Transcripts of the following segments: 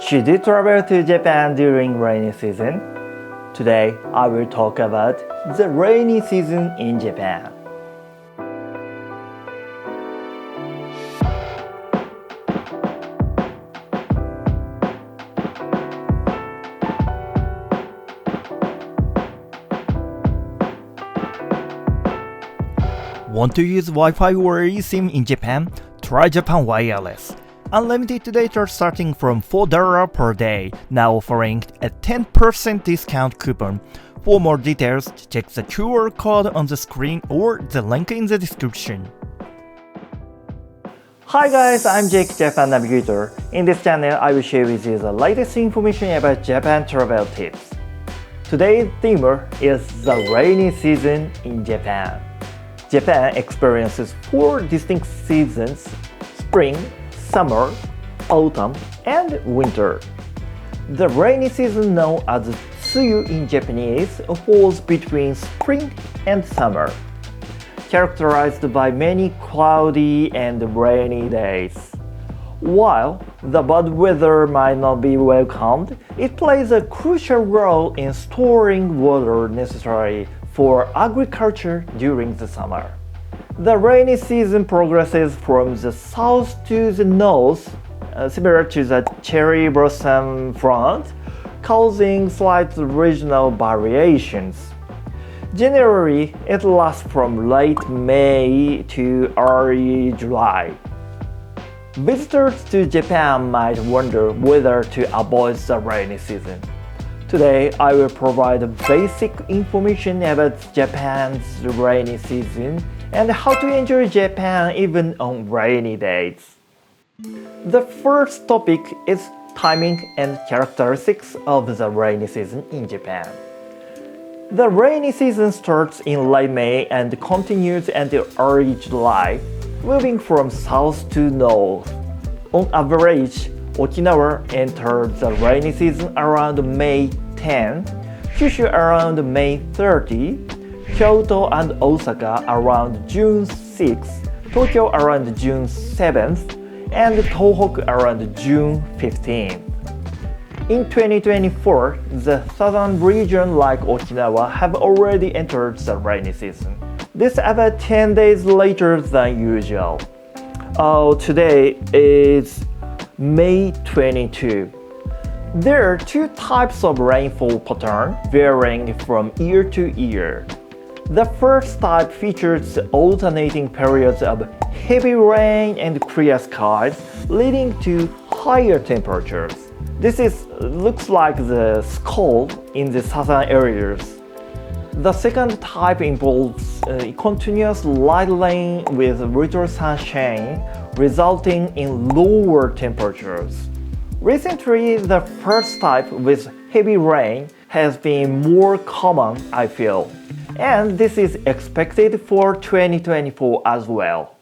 Should you travel to Japan during rainy season? Today, I will talk about the rainy season in Japan. Want to use Wi-Fi or eSIM in Japan? Try Japan Wireless. Unlimited data starting from $4 per day, now offering a 10% discount coupon. For more details, check the QR code on the screen or the link in the description. Hi guys, I'm Jake, Japan Navigator. In this channel, I will share with you the latest information about Japan travel tips. Today's theme is the rainy season in Japan. Japan experiences 4 distinct seasons: spring, summer, autumn, and winter. The rainy season, known as Tsuyu in Japanese, falls between spring and summer, characterized by many cloudy and rainy days. While the bad weather might not be welcomed, it plays a crucial role in storing water necessary for agriculture during the summer. The rainy season progresses from the south to the north, similar to the cherry blossom front, causing slight regional variations. Generally, it lasts from late May to early July. Visitors to Japan might wonder whether to avoid the rainy season. Today, I will provide basic information about Japan's rainy season and how to enjoy Japan even on rainy days. The first topic is timing and characteristics of the rainy season in Japan. The rainy season starts in late May and continues until early July, moving from south to north. On average, Okinawa enters the rainy season around May 10, Kyushu around May 30, Kyoto and Osaka around June 6, Tokyo around June 7th, and Tohoku around June 15. In 2024, the southern region like Okinawa have already entered the rainy season. This is about 10 days later than usual. Today is May 22. There are 2 types of rainfall pattern varying from year to year. The first type features alternating periods of heavy rain and clear skies, leading to higher temperatures. This looks like the skull in the southern areas. The second type involves continuous light rain with little sunshine, resulting in lower temperatures. Recently, the first type with heavy rain has been more common, I feel, and this is expected for 2024 as well.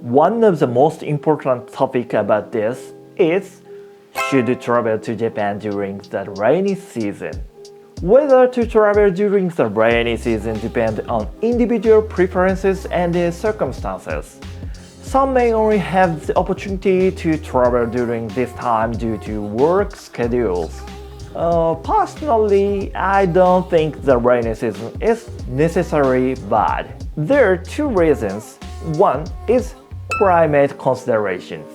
One of the most important topics about this is, should you travel to Japan during the rainy season? Whether to travel during the rainy season depends on individual preferences and circumstances. Some may only have the opportunity to travel during this time due to work schedules. Personally, I don't think the rainy season is necessarily bad. There are 2 reasons. One is climate considerations.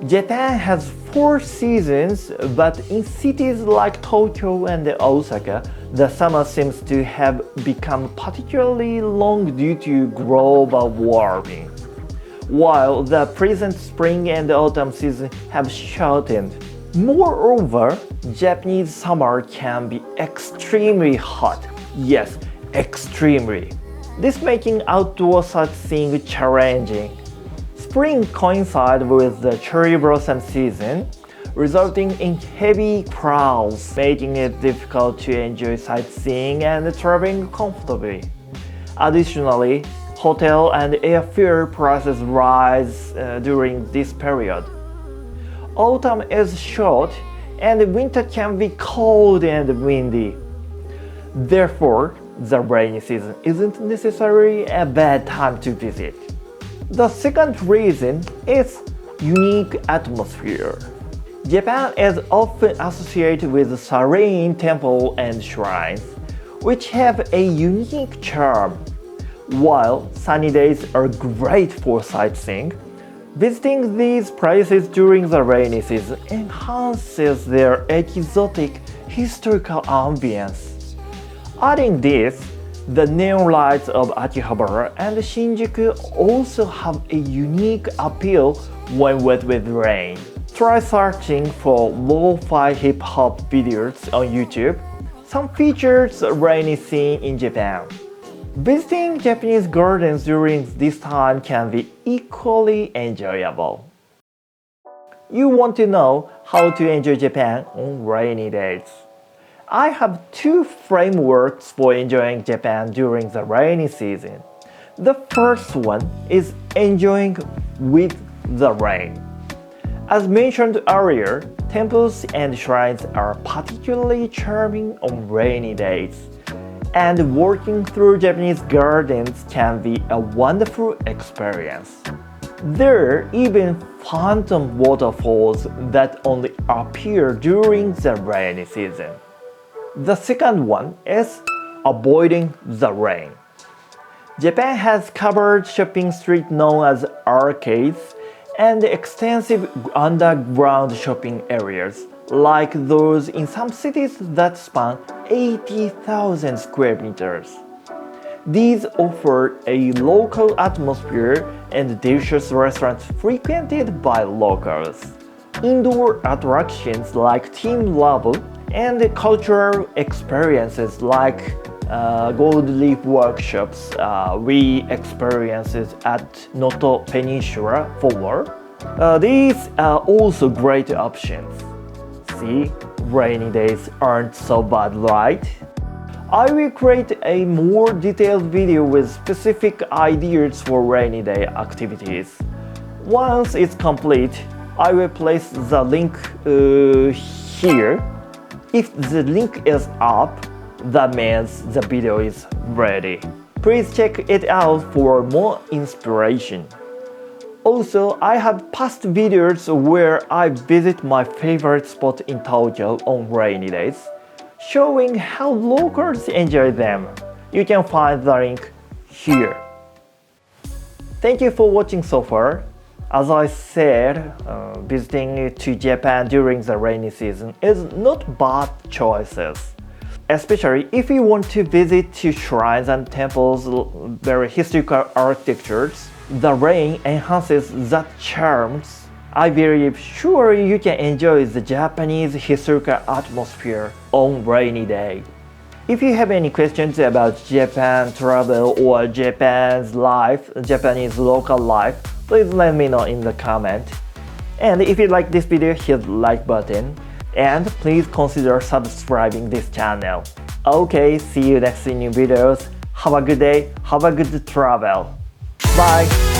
Japan has 4 seasons, but in cities like Tokyo and Osaka, the summer seems to have become particularly long due to global warming, while the present spring and autumn season have shortened. Moreover, Japanese summer can be extremely hot. Yes, extremely. This making outdoor sightseeing challenging. Spring coincides with the cherry blossom season, resulting in heavy crowds, making it difficult to enjoy sightseeing and traveling comfortably. Additionally, hotel and airfare prices rise during this period. Autumn is short and winter can be cold and windy. Therefore, the rainy season isn't necessarily a bad time to visit. The second reason is unique atmosphere. Japan is often associated with serene temples and shrines, which have a unique charm. While sunny days are great for sightseeing, visiting these places during the rainy season enhances their exotic historical ambience. Adding this, the neon lights of Akihabara and Shinjuku also have a unique appeal when wet with rain. Try searching for lo-fi hip-hop videos on YouTube. Some features a rainy scene in Japan. Visiting Japanese gardens during this time can be equally enjoyable. You want to know how to enjoy Japan on rainy days. I have two frameworks for enjoying Japan during the rainy season. The first one is enjoying with the rain. As mentioned earlier, temples and shrines are particularly charming on rainy days, and walking through Japanese gardens can be a wonderful experience. There are even phantom waterfalls that only appear during the rainy season. The second one is avoiding the rain. Japan has covered shopping streets known as arcades and extensive underground shopping areas, like those in some cities that span 80,000 square meters. These offer a local atmosphere and delicious restaurants frequented by locals. Indoor attractions like team level and cultural experiences like gold leaf workshops we experienced at Noto Peninsula for more. These are also great options. See, rainy days aren't so bad, right? I will create a more detailed video with specific ideas for rainy day activities. Once it's complete, I will place the link here. If the link is up, that means the video is ready. Please check it out for more inspiration. Also, I have past videos where I visit my favorite spot in Tokyo on rainy days, showing how locals enjoy them. You can find the link here. Thank you for watching so far. As I said, visiting to Japan during the rainy season is not bad choices. Especially if you want to visit to shrines and temples, very historical architectures, the rain enhances that charms. I believe surely you can enjoy the Japanese historical atmosphere on rainy day. If you have any questions about Japan travel or Japan's life, Japanese local life, please let me know in the comment. And if you like this video, hit the like button. And please consider subscribing this channel. Okay, see you next in new videos. Have a good day, have a good travel. Bye!